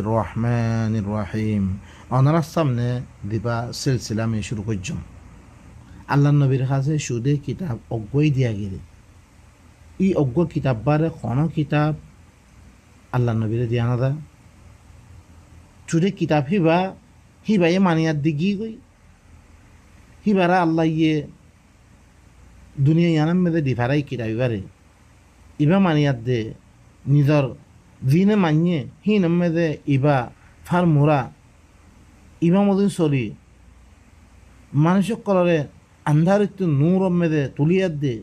রহমানির রহিম। অনারার সামনে দিবা সিলসিলা আমি শুরু করছম। আল্লাহ নবীর কাছে সুদে কিতাব অজ্ঞই দিয়া গেলে ই অজ্ঞ কিতাব বারে কোনো কিতাব আল্লাহ নবীরে দিয়া না দা সুদে কিতাব হিবাই মানিয়ার দিগি গই হিবারা আল্লাহ দুনিয়া ইয়ানাম মেদে দিফারাই কিতাব ইবারে ইবা মানিয়ার দে নিজর দিনে মানিয়ে হি নমেদে ইবা ফার মোরা ইবা মদিন চলি মানুষক কলরে আন্ধারিত নূর মেদে তুলিয়ার দে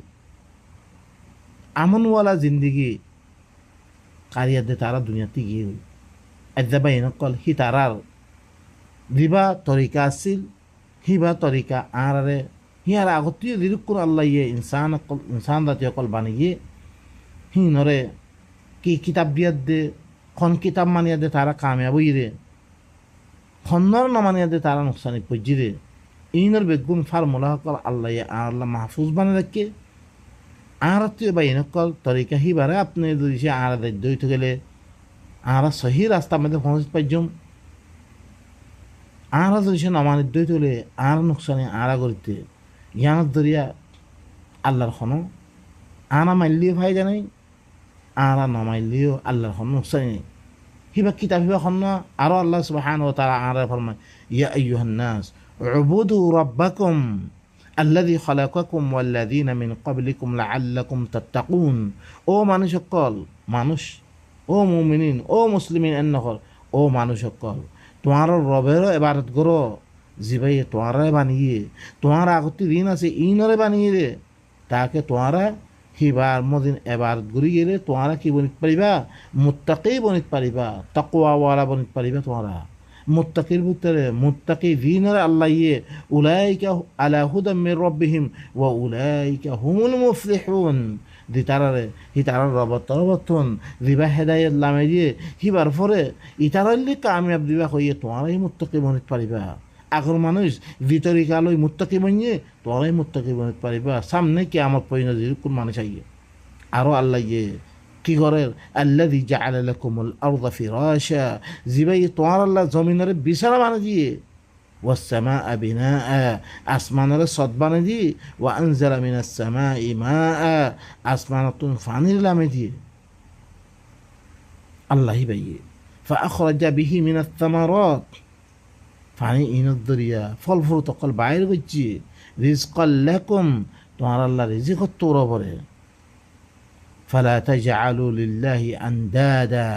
আমনওয়ালা জিন্দিগি কারিয়ার দে তারা দুনিয়াতে গিয়ে হই এদাবা এনেকল হি তারার দিবা তরিকা আছিল হিবা তরিকা আরে হিয়ার আগতীয় দিরুকুর আল্লাহ ইনসান জাতি অকল বানিয়ে হি নরে কি কিতাব দিয়ার দে খন কিতাব মানিয়া দে তারা কামিয়াব রে খন্নর নমানিয়া দে তারা নোকসানি পজি রে ইনর বেগুন ফার্মুলা সকল আল্লাহ মাহফুজ বানে রাখে আর বা এনেকল তরিকা হিবারে আপনি যদি সে আর দইতে গেলে আর সহি রাস্তা মধ্যে পৌঁছ পাইজম আর যদি সে নমানি দইতে গেলে আর নোকসানি আরা করিতে ইয়ানত দরিয়া আল্লাহর খন আনা মাইলিও ভাই জানাই আরা নমাইলিও আল্লাহর খন নোকসানি নেই হিবা কিতাব হিবা খন আরো আল্লাহ সুবহানাহু ওয়া তাআলা আরা ফরমায় ইয়া আইয়ুহান নাস উবুদু রাব্বাকুম আল্লাযী খালাকাকুম ওয়াল্লাযীনা মিন ক্বাবলিকুম লাআল্লাকুম তাত্তাকুন। ও মানুষ সকল মানুষ, ও মুমিনিন, ও মুসলিমিন এন্নকল, ও মানুষ সকল তোমার রবেরও এবারত করো জিবাই তোমারে বানিয়ে তোমার আগতে দিন আছে ইনরে বানিয়ে রে তাকে তোমারা হিবার মদিন এবারত ঘুরি গেলে তোমারা কি বনিত পারিবা মুত্তাকি বনিত পারিবা তাকওয়াওয়ালা বনিত পারিবা তোমারা মুত্তাকির ভিতরে মুত্তাকি দিনের আল্লাহ উলাইকা আলা হুদাম মির রাব্বিহিম ওয়া উলাইকা হুমুল মুফলিহুন দি তারারে হি তারার রবতন দিবা হেদায়েত লামে দিয়ে হিবার পরে ইতারাল্লি কামিয়াব দিবা হইয়ে তোমারাই মুত্তাকি বনিত পারিবা আগর মানুষ ভিতরিকা লই মুত্তাকি বনিয়ে তোমারাই মুত্তাকি বনিত পারিবা সামনে কি আমার পরিণতি কোন মানুষ আইয়ে আরো আল্লাহ কি করেন আল্লাযী জাআলা লাকুমুল আরদা ফিরাশা জিবাই তোমার আল্লাহ জমিনের বিছানা বানিয়ে দিয়ে ওয়াস সামাআ বিনাআ আসমানের সদ বানিয়ে দিয়ে ওয়া আনজালা মিনাস সামাই মাআ আসমানাতুন পানি লামে দিয়ে আল্লাহই বাইয়ে ফাআখরাজা বিহি মিনাস সামারাত পানি ইনত দরিয়া ফল ফুল তকল বাইর করছি রিজকাল লাকুম তোমার আল্লাহ রিজিক তোরা পরে ফালা তাজআলু লিল্লাহি আনদাদা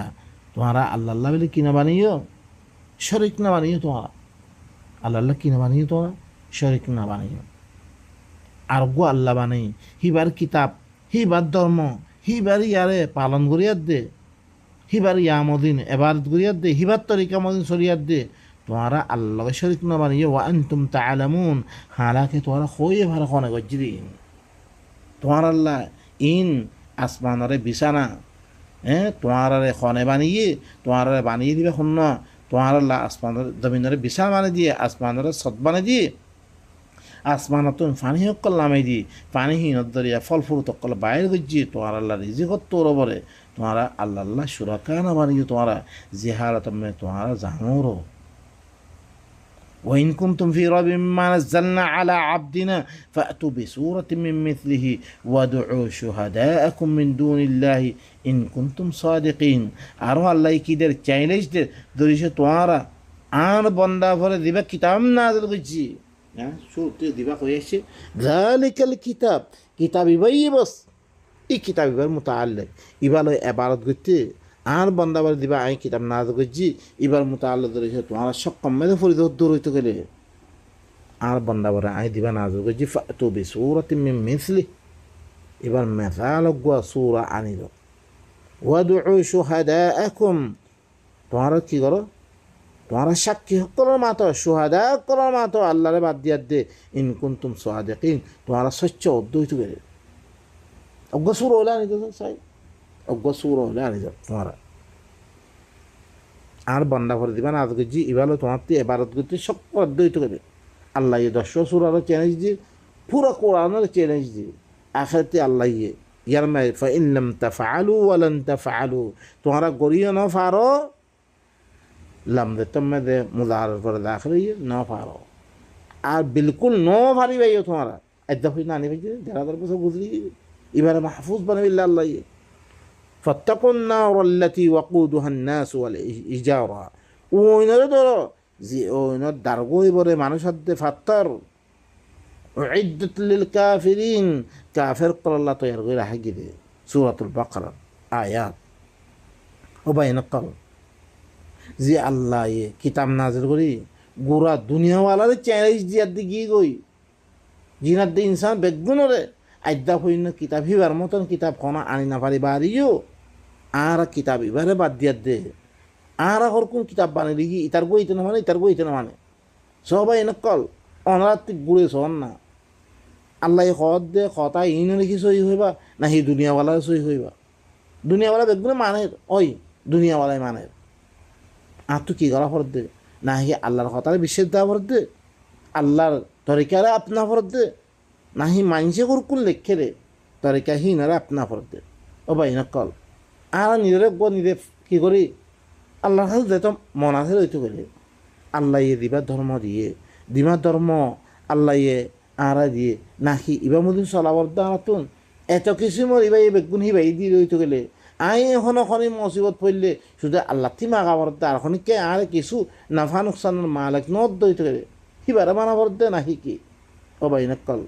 তোমারা আল্লাহ বলে কিনা বানিও শরিক না বানিও তোমারা আল্লাহ কিনা বানিও তোমরা শরিক না বানিও আর গো আল্লাহ বানাই হিবার কিতাব হিবার ধর্ম হিবার ইয়ারে পালন করিয়ার দে হিবার ইয়ামদিন এবারত করিয়ার দে হিবার তরিকা মদিন সরিয়ার দে তোমারা আল্লাহ শরিক না বানিও ওয়া আনতুম তাআলামুন হালাকে তোমারা হয়ে ভালো খনে গজ্জি তোমার আল্লাহ ইন আসমানরে বিছানা তোমারে খনে বানিয়ে তোমারে বানিয়ে দিবে শূন্য তোমার আল্লাহ আসমানের জমিনরে বিছানা বানিয়ে দিয়ে আসমানরে সদ বানিয়ে দিয়ে আসমানতুন পানি অকল নামে দিয়ে পানিহীন দরিয়া ফল ফুরুত অকল বাইরে গজ্জি তোমার আল্লাহ রিজিকত তোর বলে তোমারা আল্লাহ সুরাকা না বানিয়ে তোমারা জিহারত তোমারা জানোরো وإن كنتم في ريب مما نزلنا على عبدنا فأتوا بسورة من مثله وادعوا شهداءكم من دون الله إن كنتم صادقين আরো আল্লাহ কি দের চ্যালেঞ্জ দের দরিশে তোমরা আর বন্দা ভরে দিবা কিতাব নাযিল করছি হ্যাঁ শুরুতে দিবা কইছে যালিকাল কিতাব ইবাই বস এই কিতাব ইবার মুতাআল্লিক ইবাল ইবারত করতে আর বন্দাবার দিবা আই কিতাব না করছি এবার মুতাআল্লিক ধরে তোমার সক্ষম মেধে ফরিদ দূর হইতে গেলে আর বন্দাবার আই দিবা না করছি ফাতু বিসূরাতিন মিন মিসলি এবার মিসাল গো সূরা আনিল ওয়াদউ শুহাদাআকুম তোমার কি করো তোমার সাক্ষী সকলের মাতো শুহাদা করার মাতো আল্লাহরে বাদ দিয়া দে ইন কুনতুম সাদিকিন তোমার সচ্চ হইতে গেলে অজ্ঞ সূরা হলা নিতে চাই অজ্ঞ সূরা হলে আনি যাও তোমারা আর বন্দা করে দিবা না করছি এবারও তোমার তো এবারত করতে সব অদ্বৈত করে আল্লাহ 10 সূরারও চ্যালেঞ্জ দিয়ে পুরো কোরআনের চ্যালেঞ্জ দিয়ে আখিরাতে আল্লাহ ইয়ার মে ফাইন লাম তাফআলু ওয়া লান তাফআলু তোমরা গরিয়া না পারো लम्बे तब में दे मुदार पर दाखिल ये ना फारो আর बिल्कुल नो भारी भाई हो तुम्हारा ऐसा फिर ना नहीं भाई जरा दर से गुजरी इबारा महफूज बने बिल्ला अल्लाह ये फत्तकुन नार अल्लती वक़ूदुहा अन्नास वल इजारा ওইনারে ধরো যে ওইনার দারগো ইবরে মানুষ হাতে ফাত্তার উইদ্দাত লিল কাফিরিন কাফির কল আল্লাহ তৈয়ার করে রাখে গিয়ে সূরাতুল বাকারা আয়াত ও বাইনাকাল যে আল্লাহ এ কিতাব নাজিল করি গোরা দুনিয়াওয়ালারে চ্যালেঞ্জ দিয়ার দিকে গই জিনার দি ইনসান বেগুনরে আইদা হইন কিতাব হিবার মতন কিতাব কোনা আনি না পারি বাড়িও আর কিতাব ইবারে বাদ দিয়ার দে আর হরকুন কিতাব বানিয়ে লিখি ইতার গো ইতে না মানে ইতার গো ইতে না মানে সবাই নকল অনারাত্রিক গুড়ে সন না আল্লাহ খত দে কথা ইন লিখি সই হইবা না হি দুনিয়াওয়ালার সই হইবা দুনিয়াওয়ালা বেগুনে মানের ওই দুনিয়াওয়ালাই মানের আর তুই কী করা ফরত দে না হি আল্লাহর কথারে বিশ্বাস দেওয়া ফরত দে আল্লাহর তরিকারে আপনা ফরত দে না হি মানসে করকুন লেখে রে তরিকা হিনারে আপনা ফরত দে ও ভাই নকল আর নিজের গো নিজে কী করি আল্লাহর কাছে যেত মন আছে রইতে গেলে আল্লাহ ইয়ে দিবার ধর্ম দিয়ে দিমার ধর্ম আল্লাহ ইয়ে আরা দিয়ে নাকি ইবা মদিন চলাবার দাঁড়াতুন এত কিছু মর ইবা এই বেগুন হিবাই দিয়ে রইতে গেলে আই এখন ওখানে মুসিবত পড়লে শুধু আল্লাহ তিমা খাবার আর ওখানে কে আর কিছু নাফা নোকসানের মালিক নদ দইতে গেলে হিবারে মানাবার দে নাকি কি ও ভাই নকল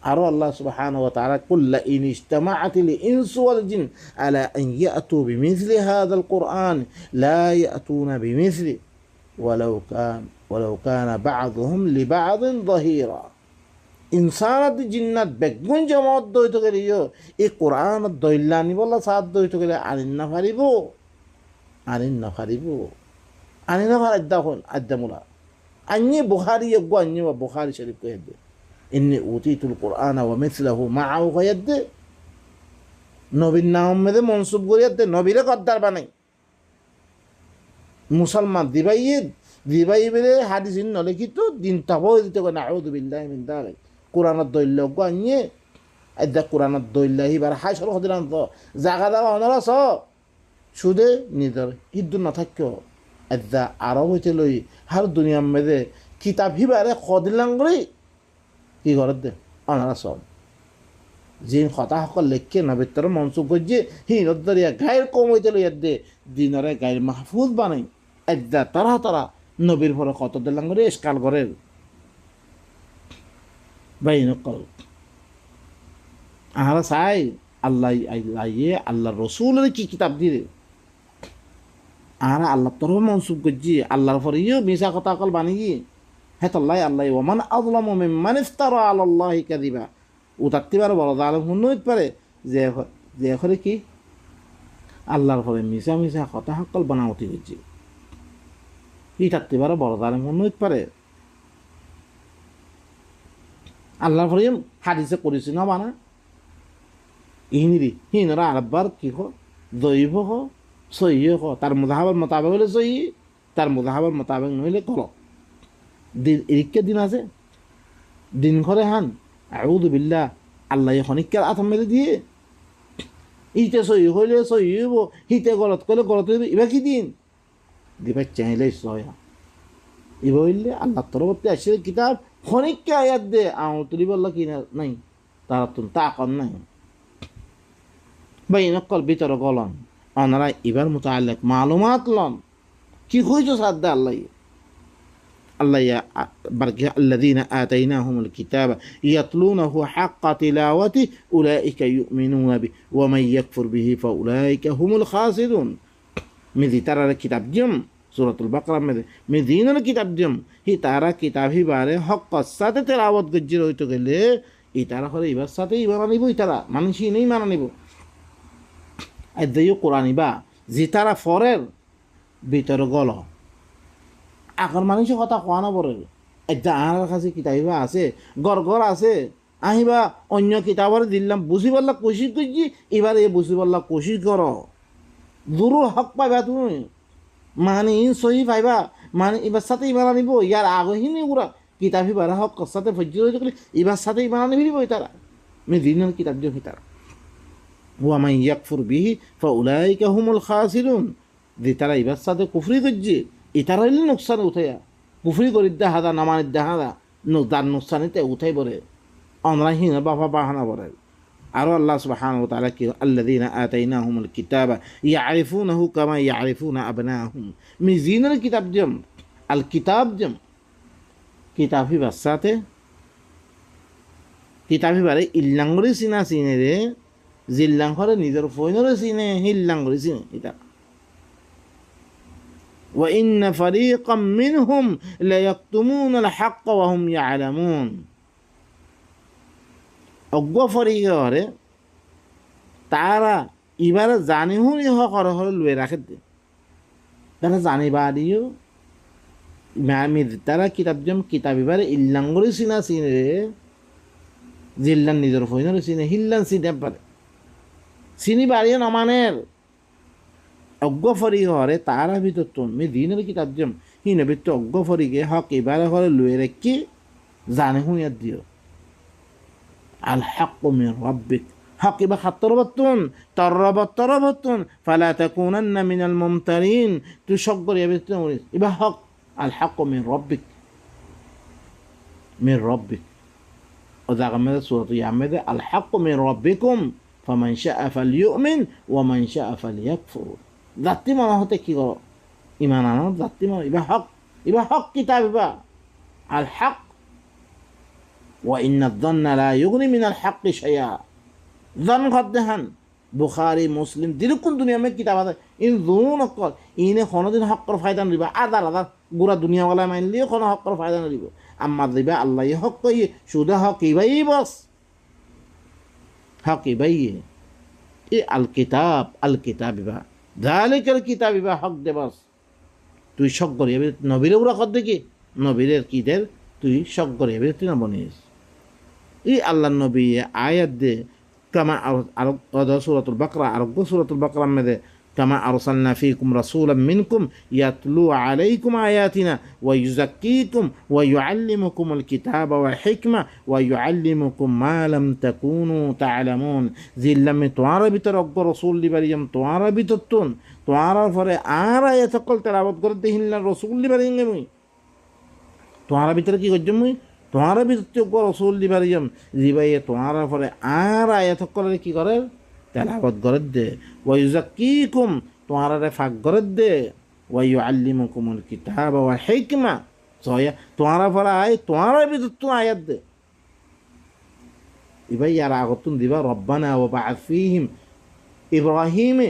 আরও আল্লাহ সুবহানাহু ওয়া তাআলা কুল্লা ইন ইজতামাআতিল ইনসু ওয়াল জিন আলা আন ইয়াতু বিমিছলি হাযাল কুরআন লা ইয়াতুনা বিমিছলি ওয়ালাউ কানা বা'দুহুম লিবা'দিন যাহিরা ইনসানাত জিন্নাত বেগুন জমাত দইতে গেলে এই কোরআন দইলানি বলা সাথ দইতে গেলে আনিন না পারিব আনিন না পার আদ্দামুলা আন্যে বুখারি এগো আন্যে বা বুখারি শরীফ কে দে ইন্নি উতিতুল কোরআন ওয়া মিসলাহু মাআহু কয়াদ নবীর নাম মেদে মনসুব করিয়া দে নবীরে গদ্দার বানাই মুসলমান দিবাই বেলে হাদিসিন নলিখিত দিন তাবো দিতে না আউযু বিল্লাহি মিন যালিক কোরআনের দৈল্য গো আনিয়ে আদা কোরআনের দৈল্য হিবার হাসর হদিলান তো জাগা দাও অনরা স সুদে নিদর হিদ্দু না থাকো আদা আরব হইতে লই হার দুনিয়া মেদে কিতাব হিবারে খদিলাং করে কি করে দে অনারা সব যে কথা সকল লেখে না ভিতরে মনসুখ করছে হিনত দরিয়া গায়ের কম হইতে লইয়া দে দিনরে গায়ের মাহফুজ বানাই আদা তারা নবীর পরে কত দিলাম করে স্কাল করে ভাই নকল আহারা চাই আল্লাহ আল্লাহ রসুলের কি কিতাব দিয়ে আর আল্লাহ তরফ মনসুখ করছি আল্লাহর পরে মিশা কথা কল বানিয়ে হ্যাঁ আল্লাহ ওমান আযলামু মিম্মান ইফতারা আলাল্লাহি কাযিবা ও তার বড় জালেম হুন হইতে পারে যে করে কি আল্লাহর পরে মিশা কথা সকল বানাওতি করছি ই থাকতে পারে বড় জালেম হুন হইতে পারে আল্লাহর পরে হাদিসে করেছি না বানা হিনরা আরববার কি হো দৈব হো সহি হো তার মুদাহাবার মোতাবেক হলে সহি তার মুদাহাবার মোতাবেক নইলে কল দিন এরিকা দিন আছে দিন ঘরে হান আউযু বিল্লাহ আল্লাহ খনিকার আথম মেরে দিয়ে ইতে সহি হইলে সহি হইব হিতে গলত করলে গলত হইব এবার কি দিন দিবার চাইলে সয়া এবার হইলে আল্লাহ তরফতে আসলে কিতাব খনিককে আয়াত দে তুলিব আল্লাহ কি নাই তারা তো তাকন নাই ভাই নকল ভিতরে গলন অনারা এবার মুতাআল্লিক মালুমাত লন কি হইছো সাদ্দা আল্লাহ بركة الذين آتيناهم الكتاب يتلونه حق تلاوته أولئك يؤمنون به ومن يكفر به فأولئك هم الخاسرون مذي ترى الكتاب جم سورة البقرة مذين الكتاب جم هي ترى كتاب هي باره حق السات تلاوت ججر هيتو গেলে এই তারা করে এবার সাথে ইমান আনিব তারা মানুষই নেই মান আনিব আদায়ু কোরআনি বা যে তারা ফরের ভিতর গল আগর মানুষের কথা কোয়া না পড়ে একটা আনার কাছে কিতাবিবা আছে গড় আছে আহিবা অন্য কিতাবার দিলাম বুঝি পারলা কোশিশ করছি এবার এ বুঝি পারলা কোশিশ কর দূরও হক পাইবা তুমি মানে ইন সহি পাইবা মানে এবার সাথে ইমান আনিব ইয়ার আগহিনী ওরা কিতাবি বারা হক সাথে ফজ্জির হয়ে গেলে এবার সাথে ইমান আনিবি তারা আমি দিনের কিতাব দিও তারা ওয়া মান ইয়াকফুর বিহি ফাউলাইকা হুমুল খাসিরুন যে তারা এবার সাথে কুফরি করছে ইতার হইলে নোকসানে উঠাইয়া পুফুরি করি দেখা দা নামানির দেখা দা দার নোকসানিতে উঠাই পড়ে অনলাইন বাবা বাহানা পড়ে আরো আল্লাহ সুবহানাহু ওয়া তাআলা কি আল্লাযীনা আতাইনাহুমুল কিতাবা ইয়ারিফুনাহু কামা ইয়ারিফুনা আবনাহুম মিজিনের কিতাব জম আল কিতাব জম কিতাবি বাসাতে কিতাবি বারে ইল্লাঙ্গরি সিনা সিনে রে জিল্লাঙ্গরে নিজের ফইনরে সিনে হিল্লাঙ্গরি সিনে এটা ওয়া ইন্না ফারীকাম মিনহুম লা ইয়াকতুমুনাল হাক্ক ওয়া হুম ইয়ালামুন অজ্ঞ ফরিগরে তারা এবারে জানি শুনি হরে হরে লুয়ে রাখে দে তারা জানিবা দিও আমি তারা কিতাব জম কিতাব এবারে ইল্লাঙ্গরি সিনা সিনে জিল্লান নিজের ফইনরে সিনে হিল্লান সিনে পারে চিনি বাড়িয়ে নমানের অজ্ঞ ফরিগরে তারা ভিতর তুমি দিনের কিতাব জম হিনে ভিতর অজ্ঞ ফরিগে হক এবারে হরে লুয়ে রেখে জানি শুনিয়া দিও আল হাক্কু মিন রাব্বিক হক ইবা খাতরবাতুন তরবাতুন ফালা তাকুনান্না মিনাল মুমতারিন তুই সকর ইবা হক আল হাক্কু মিন রাব্বিক ওদা গামে সূরা ইয়ামে আল হাক্কু মিন রাব্বিকুম ফামান শাআ ফালইউমিন ওয়া মান শাআ ফালইয়াকফুর জাতি মনে হতে কি করো ইমান আনো জাতি মনে ইবা হক কিতাব ইবা আল হক وإن الظن لا يغني من الحق شيئا ظن قدهن বুখারী মুসলিম দিরকুন দুনিয়া মে কিতাব আছে ইন জুনুন কল ইনে কোনদিন হকর ফায়দা নিবা আদার গুরা দুনিয়া ওয়ালা মানলিও কোন হকর ফায়দা নিব আম্মা দিবা আল্লাহ হক কই সুদা হক ইবাই বস হক ইবাই ই আল কিতাব বা যালিকাল কিতাব বা হক দে বস তুই শক করি নবীরে উরা কর দেখি নবীরের কি দের তুই শক করি তুই না বনিস ই আল্লাহ নবী আয়াত দে কামা আর সূরাতুল বাকরা আর সূরাতুল বাকরা মধ্যে কামা আরসালনা ফীকুম রাসূলাম মিনকুম ইয়াতলু আলাইকুম আয়াতিনা ওয়া ইউযাক্কিকুম ওয়া ইউআল্লিমুকুমুল কিতাবা ওয়াল হিকমা ওয়া ইউআল্লিমুকুম মা লাম তাকুনু তা'লামুন জিল্লামে তোয়ার ভিতর অজ্ঞ রাসূল লিবারিয়াম তোয়ার ভিতর তোয়ার পরে আর আয়াত সকল তেলাওয়াত করে দেহিল্লা রাসূল লিবারিয়াম মুই তোয়ার ভিতরে কি করছ মুই তোমার ভিতর রসুল দিবারিয়াম দিবাই তোমার পরে আর আয়াত করে কি করে তেলাওয়াত করে দে ওয়াইউযাক্কিকুম তোমার ফাঁক করে দে ওয়াইউআল্লিমুকুমুল কিতাবা ওয়াল হিকমা সয়া তোমার পরে আয় তোমার ভিতর তো আয়াত দে ইবাই আর আগতুন দিবা রব্বানা ওয়া বা'আথ ফীহিম ইব্রাহিমে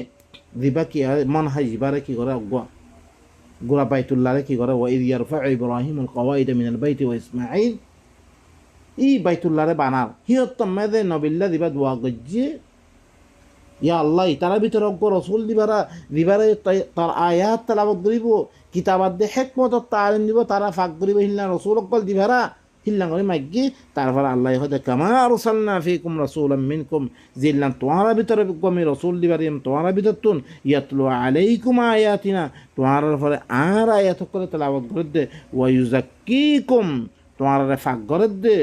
দিবা কি মন হাজিবারে কি করে অজ্ঞ গোরা বাইতুল্লাহরে কি করে ওয়া ইয ইয়ারফা'ু ইব্রাহিমুল কওয়াইদা মিনাল বাইতি ওয়া ইসমাঈল ই বাইতুল্লাহরে বানার হিয়ত মেদে নবিল্লা দিবা দোয়া গজ্জে ইয়া আল্লাহ তারা ভিতরে অজ্ঞ রসুল দিবারে তার আয়াত তেলাওয়াত করিব কিতাবাত দে হিকমত তালিম দিব তারা ফাঁক করিব হিল্লা রসুল অকল দিবারা হিল্লা করে মাগি তারপর আল্লাহ হতে কামা আরসালনা ফীকুম রাসূলাম মিনকুম জিল্লান তোমার ভিতরে কমি রসুল দিবারিম তোমার ভিতর তুন ইয়াতলু আলাইকুম আয়াতিনা তোমার পরে আর আয়াত করে তেলাওয়াত করে দে ওয়া ইউযাক্কিকুম তোমার ফাঁক করে দে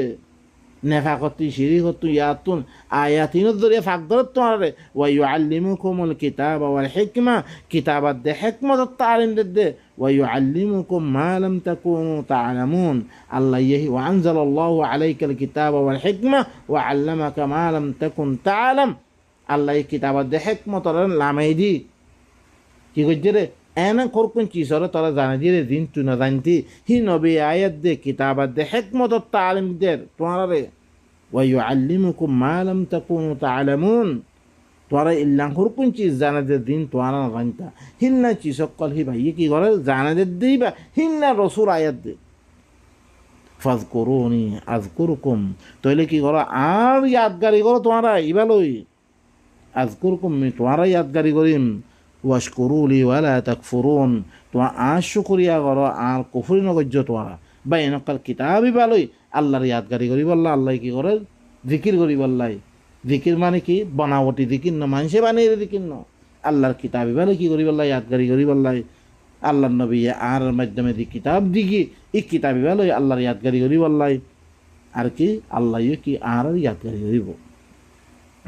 নেফা করতে শিরি করতে ইয়াতুন আয়াতিনের জরিয়ে ফাঁক করে তোমার ওয়া ইউআল্লিমুকুমুল কিতাবা ওয়াল হিকমা কিতাবাত দে হিকমত তালিম দে ওয়া ইউআল্লিমুকুম মা লাম তাকুনু তা'লামুন আল্লাহ ইহি ওয়া আনজালাল্লাহু আলাইকাল কিতাবা ওয়াল হিকমা ওয়া আল্লামাকা মা লাম তাকুন তা'লাম আল্লাহ কিতাবাত দে হিকমত লামাই দি কি কইছে রে এনা করকুন চিসরে তারা জানা দিয়ে দিন তুই না জানতি হি নবী আয়াত দে কিতাবাত দে হিকমত তালিম দে তোমারে ওয়া ইউআল্লিমুকুম মা লাম তাকুনু তা'লামুন তোরা ইল্লাং করকুন চিজ জানা দে দিন তোরা না জানতা হিন্না চিসকল হি ভাই কি করে জানা দে দিবা হিন্না রাসূল আয়াত দে ফাযকুরুনি আযকুরুকুম তাইলে কি করো আর ইয়াদগারি করো তোরা ইবালই আযকুরুকুম মি তোরা ইয়াদগারি করিম ওয়াশকুরুলি ওয়ালা তাকফুরুন তোমার আর শুকরিয়া করো আর কুফরি নগর্য তোমারা বা এনেকাল কিতাবই ভালোই আল্লাহর ইয়াদগারি করি বললা আল্লাহ কি করে জিকির করি বললাই জিকির মানে কি বানাবটি জিকির ন মানুষে বানিয়ে জিকির ন আল্লাহর কিতাবই ভালো কি করি বললাই ইয়াদগারি করি বললাই আল্লাহর নবী আর মাধ্যমে দি কিতাব দিকি এই কিতাবই ভালোই আল্লাহর ইয়াদগারি করি বললাই আর কি আল্লাহ কি আর ইয়াদগারি করিব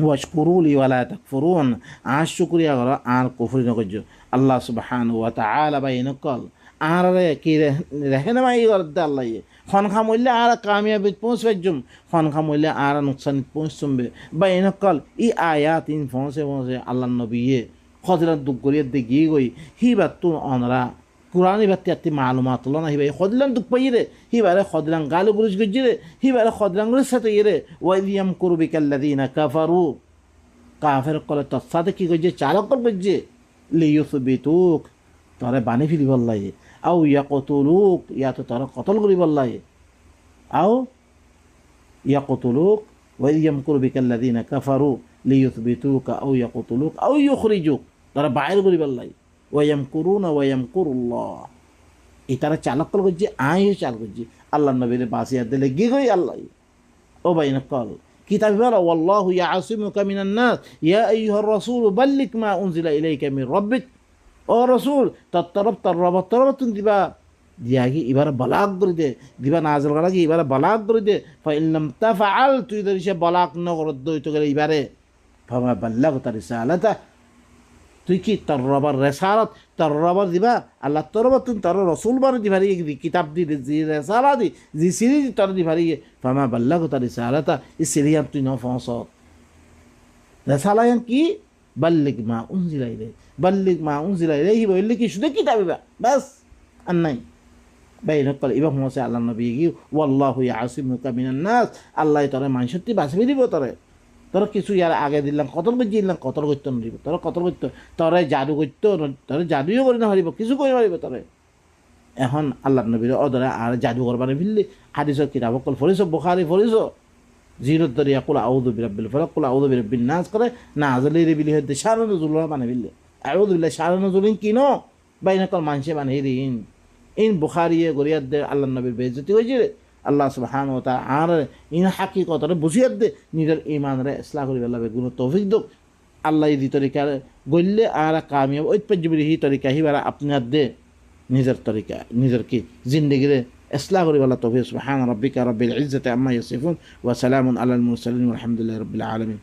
ওয়াশকুরুলি ওয়ালা তাকফুরুন, আর শুকরিয়া করো আর কুফরি নকর্য। আল্লাহ সুবহানাহু ওয়া তাআলা বাইনকল আর কি রেখে না মাই করতে আল্লাহ খন খামইলে আর কামিয়াবিত পৌঁছবেজুম, খন খামইলে আর নুকসানিত পৌঁছবে। বাইনকল ই আয়াত ইন পৌঁছে আল্লাহ নবীয়ে খদিলান দুঃখ করিয়া দেখিয়ে গই হিবার তুন অনরা কুরআন বাতি আত্মি মালুমাত না হিবাই খদিলান দুঃখ পাইরে হিবারে খদিলান গালু গুরুজ গজ্জিরে হিবারে খদিলান গুরুজ সাথে ইরে ওয়াইয়াম কুরবিকাল্লাযিনা কাফারু, কাফের কলে তোর সাথে কি করছে চালক করবে লিয়ুসবিতুক, তোরে বানি ফিরিব লাগে, আও ইয়াকতুলুক, ইয়া তো তোরা কতল করিব লাগে, আও ইয়াকতুলুক ওয়াইয়ামকুরু বিকাল্লাযিনা কাফারু লিয়ুসবিতুকা আও ইয়াকতুলুক আও ইউখরিজুক, তোরা বাইর করিব লাগে। ওয়াইয়ামকুরুনা ওয়াইয়ামকুরুল্লাহ, এই তারা চালক কল করছে, আইও চাল করছি আল্লাহ নবীরে বাসিয়া দিলে গি গই আল্লাহ ও বাইনা কল কিতাব বলো ওয়াল্লাহু ইয়াসিমুকা মিনান নাস ইয়া আইয়ুহার রাসূল বাল্লিগ মা উনজিলা ইলাইকা মির রাব্বিক, ও রসুল তার তরফ তুমি দিবা দিয়াগি এবারে বালাগ করে দে, দিবা নাজল করা কি এবারে বালাগ করে দে। ফাইল্লাম তাফআল, তুই যদি সে বালাগ ন করে দইত গেলে এবারে ফামা বাল্লাগতা রিসালাতা, তুই কি তোর রবার রেসালাত তোর রবার দিবা আল্লাহ তরফ তুমি তোর রসুল বার দিবারি কিতাব দি জি রেসালা দি জি সিরি তোর দিবারি ফামা বাল্লাগতা রিসালাতা, এই সিরিয়াম তুই ন ফসত রেসালায়ান কি বাল্লিগ মা উনজিলা ইলাইকা, বাল্লিগ মা উনজিলা ইলাইহি বললে কি শুধু কিতাব বাস আর নাই। বাইনকল ইবা হমসে আল্লাহ নবী কি ওয়াল্লাহু ইয়াসিমুকা মিনান নাস, আল্লাহ তোরে মানুষটি বাঁচিয়ে দিব, তোর কিছু ইয়ার আগে দিলাম কতল করছি দিলাম কতল করতে নড়িব, তোর কতল করতে তোরে জাদু করতে তোরে জাদুও করে না হারিব কিছু করে মারিব তোরে। এখন আল্লাহ নবীর অদরে আর জাদু করবারে ফিরলি হাদিসের কিতাব অকল ফরিস বুখারী ফরিস জিরোর দরিয়া কুল আউযু বিরাব্বিল ফালাক কুল আউযু বিরাব্বিন নাস করে না আজলি রেবিলি হতে শারু নজুল মানে ফিরলি আউযু বিল্লাহ শারু নজুলিন কিনো বাইনকল মানুষে মানে হিরিন ইন বুখারিয়ে গরিয়াত দে আল্লাহ নবীর বেইজ্জতি হয়েছে রে। আল্লাহ সুবহানাহু ওয়া তাআলা আর ইন হাকিকতরে বুঝিয়াত দে নিজের ঈমানরে ইসলাহ করি আল্লাহ বেগুন তৌফিক দক। আল্লাহ এই তরিকা গইলে আর কামিয়াব ঐতিহ্যবিহী হি তরিকা হিবারা আপনার দে নিজের তরিকা নিজের কি জিন্দেগিরে ইসলাহ করি আল্লাহ তৌফিক। সুবহান রাব্বিকা রাব্বিল ইজ্জাতি আম্মা ইয়াসিফুন ওয়া সালামুন আলাল মুরসালিন ওয়ালহামদুলিল্লাহি রাব্বিল আলামিন।